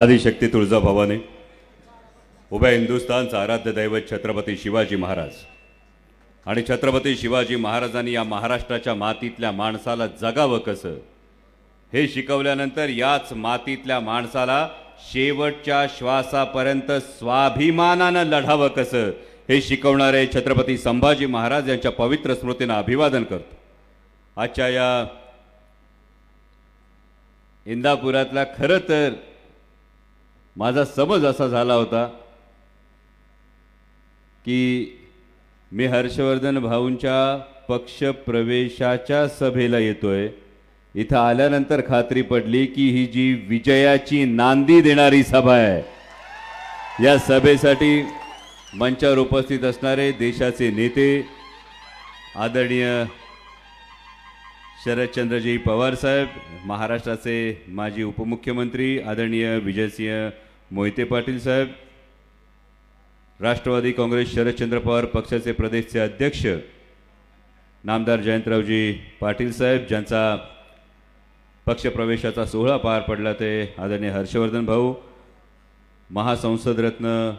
आदिशक्ती तुळजाभवानी उभ्या हिंदुस्थानचा आराध्य दैवत छत्रपती शिवाजी महाराज आणि छत्रपती शिवाजी महाराजांनी या महाराष्ट्राच्या मातीतल्या माणसाला जगावं कसं हे शिकवल्यानंतर याच मातीतल्या माणसाला शेवटच्या श्वासापर्यंत स्वाभिमानानं लढावं कसं हे शिकवणारे छत्रपती संभाजी महाराज यांच्या पवित्र स्मृतींना अभिवादन करतो। आजच्या या इंदापुरातला खरं तर माझा समज असा झाला होता की मी हर्षवर्धन भाऊंच्या पक्ष प्रवेशाच्या सभेला येतोय, इथं आल्यानंतर खात्री पडली की ही जी विजयाची नांदी देणारी सभा आहे, या सभेसाठी मंचावर उपस्थित असणारे देशाचे नेते आदरणीय शरदचंद्रजी पवार साहेब, महाराष्ट्राचे माजी उपमुख्यमंत्री आदरणीय विजयसिंह मोहिते पाटील साहेब, राष्ट्रवादी काँग्रेस शरदचंद्र पवार पक्षाचे प्रदेशचे अध्यक्ष नामदार जयंतरावजी पाटील साहेब, ज्यांचा पक्षप्रवेशाचा सोहळा पार पडला ते आदरणीय हर्षवर्धन भाऊ, महासंसद रत्न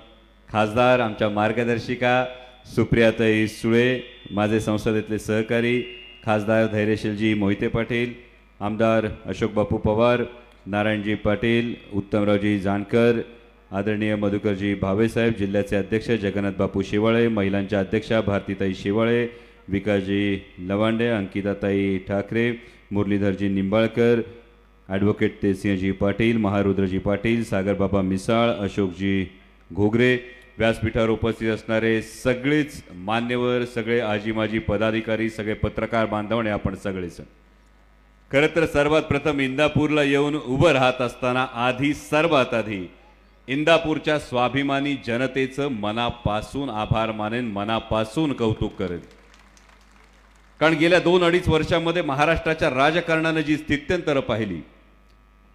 खासदार आमच्या मार्गदर्शिका सुप्रियाताई सुळे, माझे संसदेतले सहकारी खासदार धैर्यशीलजी मोहिते पाटील, आमदार अशोक बापू पवार, नारायणजी पाटील, उत्तमरावजी जानकर, आदरणीय मधुकरजी भावेसाहेब, जिल्ह्याचे अध्यक्ष जगन्नाथ बापू शिवाळे, महिलांच्या अध्यक्षा भारतीताई शिवाळे, विकासजी लवांडे, अंकिताताई ठाकरे, मुरलीधरजी निंबाळकर, ॲडव्होकेट तेजसिंहजी पाटील, महारुद्रजी पाटील, सागरबाबा मिसाळ, अशोकजी घोगरे, व्यासपीठावर उपस्थित असणारे सगळेच मान्यवर, सगळे आजी माजी पदाधिकारी, सगळे पत्रकार बांधव आणि आपण सगळेच खरं तर सर्वात प्रथम इंदापूरला येऊन उभं राहत असताना सर्वात आधी इंदापूरच्या स्वाभिमानी जनतेचं मनापासून आभार मानेन, मनापासून कौतुक करेन। कारण गेल्या 2-2.5 वर्षांमध्ये महाराष्ट्राच्या राजकारणाने जी स्थित्यंतर पाहिली,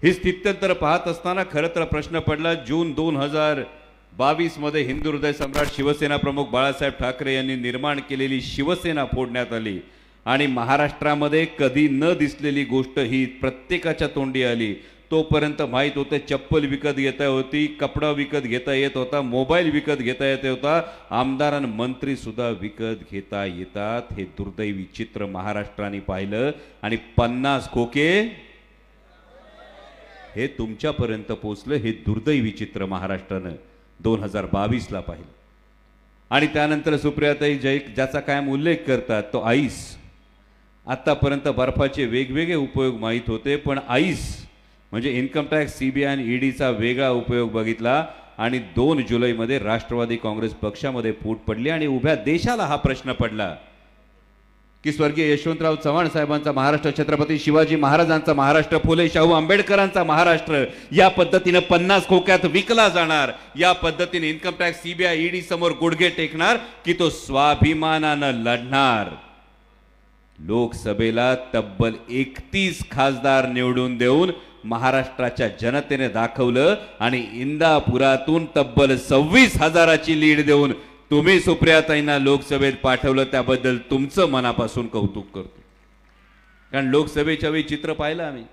ही स्थित्यंतर पाहत असताना खरं तर प्रश्न पडला, जून 2022 मध्ये हिंदू हृदय सम्राट शिवसेना प्रमुख बाळासाहेब ठाकरे यांनी निर्माण केलेली शिवसेना फोडण्यात आली आणि महाराष्ट्रामध्ये कधी न दिसलेली गोष्ट ही प्रत्येकाच्या तोंडी आली। तोपर्यंत माहीत होते चप्पल विकत घेता होती, कपडा विकत घेता येत होता, मोबाईल विकत घेता येत होता, आमदार आणि मंत्री सुद्धा विकत घेता येतात। हे दुर्दैवी चित्र महाराष्ट्राने पाहिलं आणि 50 खोके हे तुमच्यापर्यंत पोहोचलं। हे दुर्दैवी चित्र महाराष्ट्रानं 2022 ला पाहिलं आणि त्यानंतर सुप्रियाताई ज्याचा कायम उल्लेख करतात तो आईस। आतापर्यंत बर्फाचे वेगवेगळे उपयोग माहीत होते, पण आईस म्हणजे इन्कम टॅक्स, सीबीआय आणि ईडीचा वेगळा उपयोग बघितला आणि 2 जुलैमध्ये राष्ट्रवादी काँग्रेस पक्षामध्ये फूट पडली आणि उभ्या देशाला हा प्रश्न पडला की स्वर्गीय यशवंतराव चव्हाण साहेबांचा महाराष्ट्र, छत्रपती शिवाजी महाराजांचा महाराष्ट्र, फुले शाहू आंबेडकरांचा महाराष्ट्र या पद्धतीने 50 खोक्यात विकला जाणार, या पद्धतीने इन्कम टॅक्स, सीबीआय, ईडी समोर गुडघे टेकणार की तो स्वाभिमानानं लढणार। लोकसभेला तब्बल 31 खासदार निवडून देऊन महाराष्ट्राच्या जनतेने दाखवलं आणि इंदापुरातून तब्बल 26,000ची लीड देऊन तुम्ही सुप्रियाताईंना लोकसभेत पाठवलं, त्याबद्दल तुमचं मनापासून कौतुक करतो। कारण लोकसभेच्या वेळी चित्र पाहिलं, आम्ही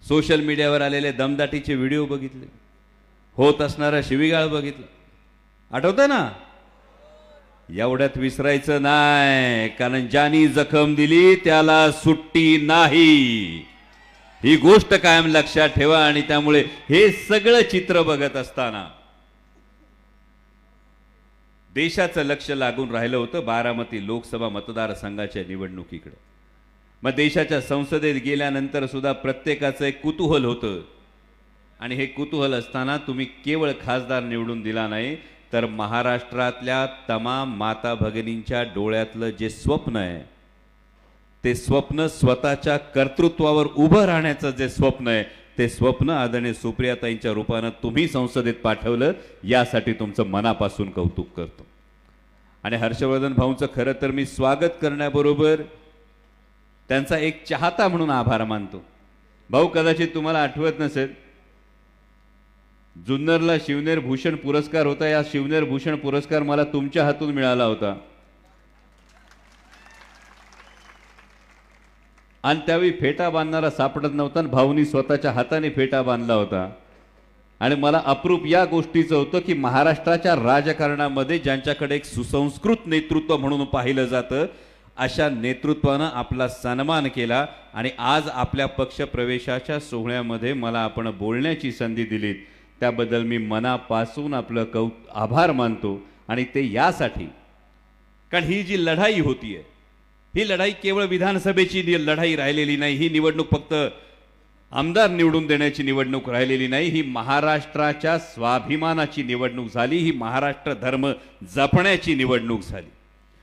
सोशल मीडियावर आलेले दमदाटीचे व्हिडिओ बघितले, होत असणारा शिवीगाळ बघितलं, आठवतं ना? एवढ्यात विसरायचं नाही, कारण ज्यांनी जखम दिली त्याला सुट्टी नाही, ही गोष्ट कायम लक्षात ठेवा। आणि त्यामुळे हे सगळं चित्र बघत असताना देशाचं लक्ष लागून राहिलं होतं बारामती लोकसभा मतदारसंघाच्या निवडणुकीकडे। मग देशाच्या संसदेत गेल्यानंतर सुद्धा प्रत्येकाचं एक कुतूहल होतं आणि हे कुतूहल असताना तुम्ही केवळ खासदार निवडून दिला नाही, तर महाराष्ट्रातल्या तमाम माता भगिनींच्या डोळ्यातलं जे स्वप्न आहे, ते स्वप्न स्वतःच्या कर्तृत्वावर उभं राहण्याचं जे स्वप्न आहे, ते स्वप्न आदरणीय सुप्रियाताईंच्या रूपानं तुम्ही संसदेत पाठवलं, यासाठी तुमचं मनापासून कौतुक करतो। आणि हर्षवर्धन भाऊंचं खरं तर मी स्वागत करण्याबरोबर त्यांचा एक चाहता म्हणून आभार मानतो। भाऊ, कदाचित तुम्हाला आठवत नसेल, जुन्नरला शिवनेर भूषण पुरस्कार होता, या शिवनेर भूषण पुरस्कार मला तुमच्या हातून मिळाला होता। आणि त्यावेळी फेटा बांधणारा सापडत नव्हता आणि भाऊनी स्वतःच्या हाताने फेटा बांधला होता. आणि मला अप्रूप या गोष्टीचं होतं की महाराष्ट्राच्या राजकारणामध्ये ज्यांच्याकडे एक सुसंस्कृत नेतृत्व म्हणून पाहिलं जातं अशा नेतृत्वानं आपला सन्मान केला. आणि आज आपल्या पक्ष प्रवेशाच्या सोहळ्यामध्ये मला आपण बोलण्याची संधी दिलीत त्याबद्दल मी मनापासून आपलं आभार मानतो. आणि ते यासाठी कारण ही जी लढाई होतीये ही लढाई केवळ विधानसभेची लढाई राहिलेली नाही. ही निवडणूक फक्त आमदार निवडून देण्याची निवडणूक राहिलेली नाही. ही महाराष्ट्राच्या स्वाभिमानाची निवडणूक झाली. ही महाराष्ट्र धर्म जपण्याची निवडणूक झाली.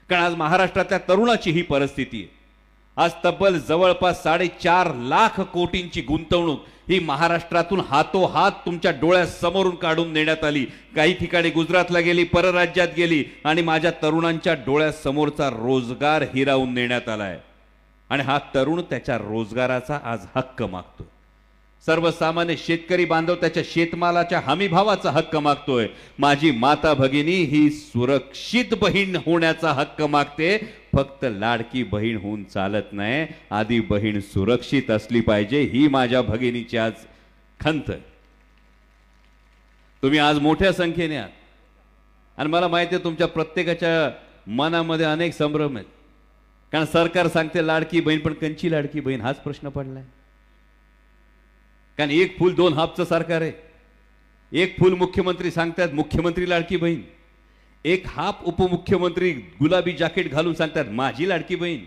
कारण आज महाराष्ट्रातल्या तरुणाची ही परिस्थिती आहे. आज तब्बल जवळपास 4.5 लाख कोटींची गुंतवणूक ही महाराष्ट्रातून हातोहात तुमच्या डोळ्यासमोरून काढून नेण्यात आली. काही ठिकाणी गुजरातला गेली, परराज्यात गेली आणि माझ्या तरुणांच्या डोळ्यासमोरचा रोजगार हिरावून नेण्यात आलाय. आणि हा तरुण त्याच्या रोजगाराचा आज हक्क मागतो. सर्वसामान्य शेतकरी बांधव त्याच्या शेतमालाच्या हमीभावाचा हक्क मागतोय. माझी माता भगिनी ही सुरक्षित बहीण होण्याचा हक्क मागते. फक्त लाडकी बहीण होऊन चालत नाही, आधी बहीण सुरक्षित असली पाहिजे ही माझ्या भगिनीची आज खंत आहे. तुम्ही आज मोठ्या संख्येने आहात आणि मला माहिती आहे तुमच्या प्रत्येकाच्या मनामध्ये अनेक संभ्रम आहेत. कारण सरकार सांगते लाडकी बहीण, पण कंची लाडकी बहीण हाच प्रश्न पडलाय. कारण एक फूल दोन हापचं सरकार आहे. एक फूल मुख्यमंत्री सांगतात मुख्यमंत्री लाडकी बहीण, एक हाप उपमुख्यमंत्री गुलाबी जॅकेट घालून सांगतात माझी लाडकी बहीण,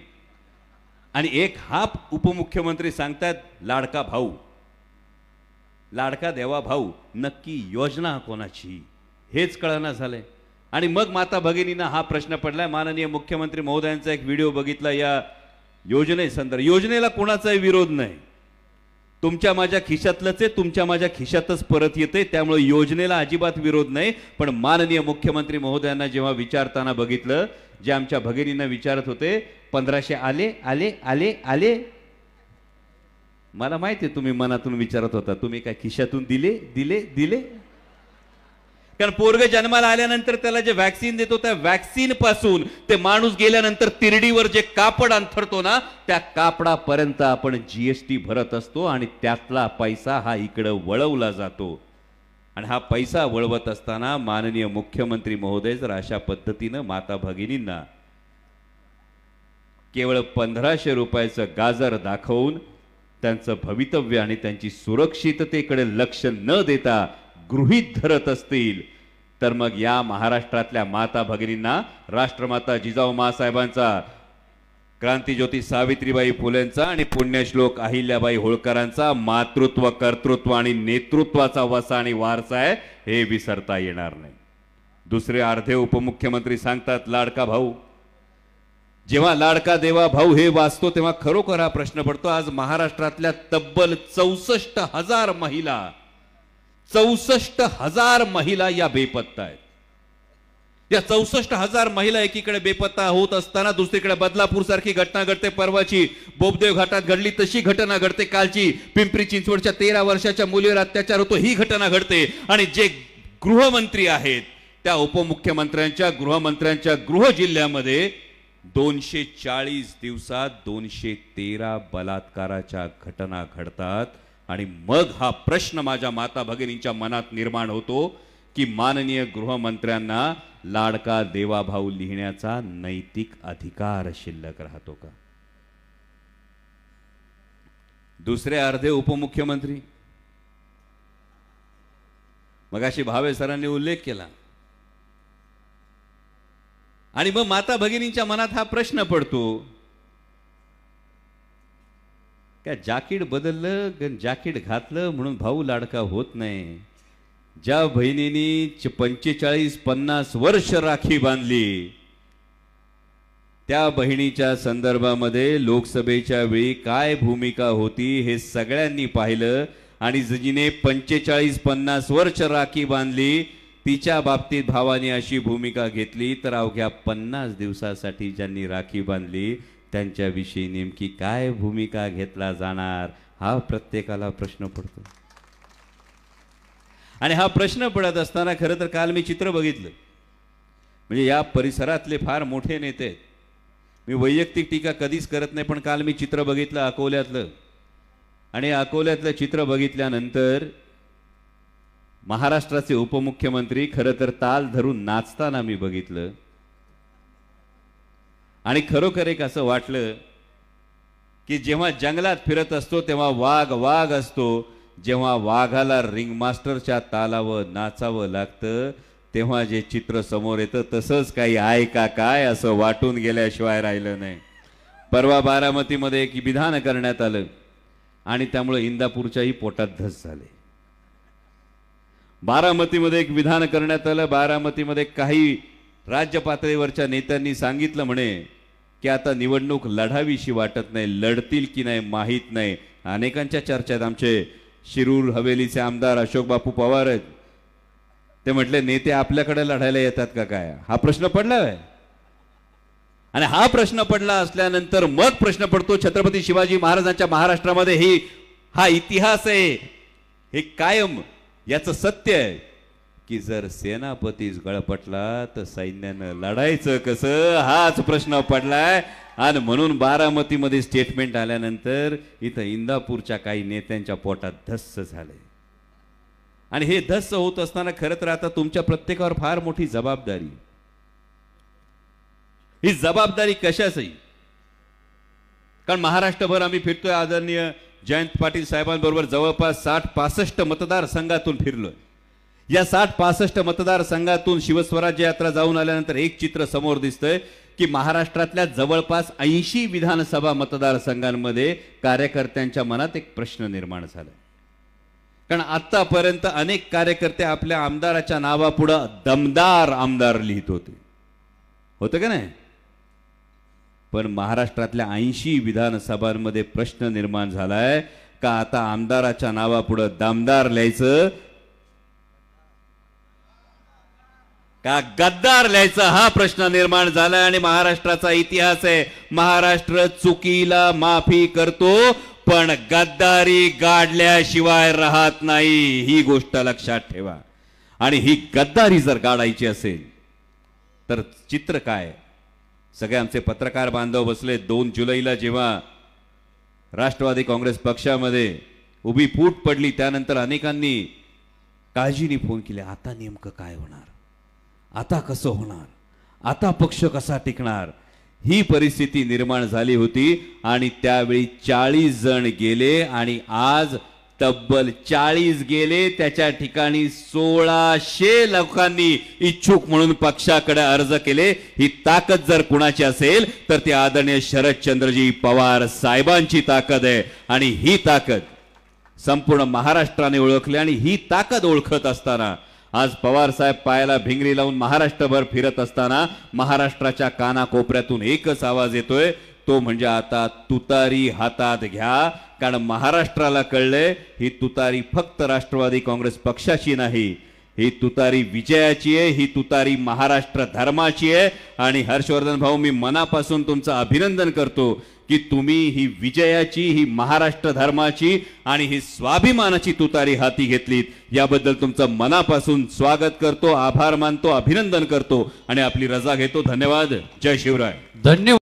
आणि एक हाप उपमुख्यमंत्री सांगतात लाडका भाऊ. लाडका देवा भाऊ, नक्की योजना कोणाची हेच कळना झालंय. आणि मग माता भगिनींना हा प्रश्न पडलाय. माननीय मुख्यमंत्री महोदयांचा एक व्हिडिओ बघितला या योजनेसंदर्भात. योजनेला कोणाचाही विरोध नाही, तुमच्या माझ्या खिशातलंच आहे, तुमच्या माझ्या खिशातच परत येते, त्यामुळे योजनेला अजिबात विरोध नाही. पण माननीय मुख्यमंत्री महोदयांना जेव्हा विचारताना बघितलं, जे आमच्या भगिनींना विचारत होते 1500 आले आले आले आले, मला माहिती आहे तुम्ही मनातून विचारत होता, तुम्ही काय खिशातून दिले दिले दिले? कारण पोरग जन्माला आल्यानंतर त्याला जे वॅक्सिन देतो त्या वॅक्सिन पासून ते माणूस गेल्यानंतर तिरडीवर जे कापड अंथरतो ना, त्या कापडापर्यंत आपण जीएसटी भरत असतो आणि त्यातला पैसा हा इकडे वळवला जातो. आणि हा पैसा वळवत असताना माननीय मुख्यमंत्री महोदय जर अशा पद्धतीनं माता भगिनींना केवळ 1500 रुपयाचं गाजर दाखवून त्यांचं भवितव्य आणि त्यांची सुरक्षिततेकडे लक्ष न देता गृहीत धरत असतील, तर मग या महाराष्ट्रातल्या माता भगिनींना राष्ट्रमाता जिजाऊ माँसाहेबांचा, क्रांतिज्योती सावित्रीबाई फुलेंचा आणि पुण्यश्लोक अहिल्याबाई होळकरांचा मातृत्व, कर्तृत्व आणि नेतृत्वाचा वसा आणि वारसा आहे, हे विसरता येणार नाही. दुसरे अर्धे उपमुख्यमंत्री सांगतात लाडका भाऊ. जेव्हा लाडका देवा भाऊ हे वाचतो तेव्हा खरोखर हा प्रश्न पडतो. आज महाराष्ट्रातल्या तब्बल 64,000 महिला, 64,000 महिला या बेपत्ता आहेत. या 64,000 महिला एकीकडे बेपत्ता होत असताना दुसरीकडे बदलापूर सारखी घटना घडते. परवाची बोबदेव घाटात घडली तशी घटना घडते. कालची पिंपरी चिंचवडच्या 13 वर्षाच्या मुलीवर अत्याचार होतो ही घटना घडते. आणि जे गृहमंत्री आहेत त्या उपमुख्यमंत्र्यांच्या गृहमंत्र्यांच्या गृह जिल्ह्यामध्ये 240 दिवसात 213 बलात्काराच्या घटना घडतात. आणि मग हा प्रश्न माझ्या माता भगिनींच्या मनात निर्माण होतो की माननीय गृहमंत्र्यांना लाडका देवा भाऊ लिहिण्याचा नैतिक अधिकार शिल्लक राहतो का? दुसरे अर्धे उपमुख्यमंत्री, मगाशी भावे सरांनी उल्लेख केला, आणि मग माता भगिनींच्या मनात हा प्रश्न पडतो क्या जॅकेट बदललं, जॅकेट घातलं म्हणून भाऊ लाडका होत नाही. ज्या बहिणींनी 45-50 वर्ष राखी बांधली त्या बहिणीच्या संदर्भामध्ये लोकसभेच्या वेळी काय भूमिका होती हे सगळ्यांनी पाहिलं. आणि जिने 45-50 वर्ष राखी बांधली तिच्या बाबतीत भावाने अशी भूमिका घेतली, तर अवघ्या 50 दिवसासाठी ज्यांनी राखी बांधली त्यांच्याविषयी नेमकी काय भूमिका घेतला जाणार हा प्रत्येकाला प्रश्न पडतो. आणि हा प्रश्न पडत असताना खरं तर काल मी चित्र बघितलं. म्हणजे या परिसरातले फार मोठे नेते आहेत मी वैयक्तिक टीका कधीच करत नाही, पण काल मी चित्र बघितलं अकोल्यातलं, आणि अकोल्यातलं चित्र बघितल्यानंतर महाराष्ट्राचे उपमुख्यमंत्री खरं तर ताल धरून नाचताना मी बघितलं, आणि खरोखर एक असं वाटलं की जेव्हा जंगलात फिरत असतो तेव्हा वाघ वाघ असतो, जेव्हा वाघाला रिंग मास्टरच्या तालावर नाचावं लागतं तेव्हा जे चित्र समोर येतं तसंच काही आहे का काय असं वाटून गेल्याशिवाय राहिलं नाही. परवा बारामतीमध्ये एक विधान करण्यात आलं आणि त्यामुळे इंदापूरच्याही पोटात धस झाले. बारामतीमध्ये एक विधान करण्यात आलं, बारामतीमध्ये काही राज्य पातळीवरच्या नेत्यांनी सांगितलं म्हणे की आता निवडणूक लढावीशी वाटत नाही, लढतील की नाही माहीत नाही. अनेकांच्या चर्चेत आमचे शिरूर हवेलीचे आमदार अशोक बापू पवार आहेत, ते म्हटले नेते आपल्याकडे लढायला येतात का काय, हा प्रश्न पडला आहे. आणि हा प्रश्न पडला असल्यानंतर मग प्रश्न पडतो छत्रपती शिवाजी महाराजांच्या महाराष्ट्रामध्ये हा इतिहास आहे, हे कायम याचं सत्य आहे की जर सेनापतीच गळपटला तर सैन्यानं लढायचं कसं, हाच प्रश्न पडलाय. आणि म्हणून बारामतीमध्ये स्टेटमेंट आल्यानंतर इथं इंदापूरच्या काही नेत्यांच्या पोटात धस्स झाले. आणि हे धस्स होत असताना खरं तर आता तुमच्या प्रत्येकावर फार मोठी जबाबदारी. ही जबाबदारी कशाची, कारण महाराष्ट्रभर आम्ही फिरतोय. आदरणीय जयंत पाटील साहेबांबरोबर जवळपास 60-65 मतदारसंघातून फिरलोय. या 60-65 मतदारसंघातून शिवस्वराज्य यात्रा जाऊन आल्यानंतर एक चित्र समोर दिसतंय की महाराष्ट्रातल्या जवळपास 80 विधानसभा मतदारसंघांमध्ये कार्यकर्त्यांच्या मनात एक प्रश्न निर्माण झाला. कारण आतापर्यंत अनेक कार्यकर्ते आपल्या आमदाराच्या नावापुढे दमदार आमदार लिहित होते का नाही, पण महाराष्ट्रातल्या 80 विधानसभांमध्ये प्रश्न निर्माण झालाय का आता आमदाराच्या नावापुढे दमदार लिहायचं का गद्दार लिहायचं, हा प्रश्न निर्माण झालाय. आणि महाराष्ट्राचा इतिहास आहे, महाराष्ट्र चुकीला माफी करतो पण गद्दारी गाडल्याशिवाय राहत नाही, ही गोष्ट लक्षात ठेवा. आणि ही गद्दारी जर गाडायची असेल तर चित्र काय, सगळे आमचे पत्रकार बांधव बसले. 2 जुलैला जेव्हा राष्ट्रवादी काँग्रेस पक्षामध्ये उभी फूट पडली त्यानंतर अनेकांनी काळजीने फोन केले, आता नेमकं काय होणार, आता कसं होणार, आता पक्ष कसा टिकणार, ही परिस्थिती निर्माण झाली होती. आणि त्यावेळी 40 जण गेले आणि आज तब्बल 40 गेले, त्याच्या ठिकाणी 1600 लोकांनी इच्छुक म्हणून पक्षाकडे अर्ज केले. ही ताकद जर कुणाची असेल तर ती आदरणीय शरदचंद्रजी पवार साहेबांची ताकद आहे. आणि ही ताकद संपूर्ण महाराष्ट्राने ओळखली. आणि ही ताकद ओळखत असताना आज पवार साहेब पायाला भिंगरी लावून महाराष्ट्रभर फिरत असताना महाराष्ट्राच्या कानाकोपऱ्यातून एकच आवाज येतोय, तो म्हणजे आता तुतारी हातात घ्या. कारण महाराष्ट्राला कळले ही तुतारी फक्त राष्ट्रवादी काँग्रेस पक्षाची नाही, ही तुतारी विजयाची आहे, ही तुतारी महाराष्ट्र धर्माची आहे. आणि हर्षवर्धन भाऊ, मी मनापासून तुमचं अभिनंदन करतो की तुम्ही ही विजयाची, ही महाराष्ट्र धर्माची आणि ही स्वाभिमानाची तुतारी हाती घेतलीत. याबद्दल तुमचं मनापासून स्वागत करतो, आभार मानतो, अभिनंदन करतो आणि आपली रजा घेतो. धन्यवाद. जय शिवराय. धन्यवाद.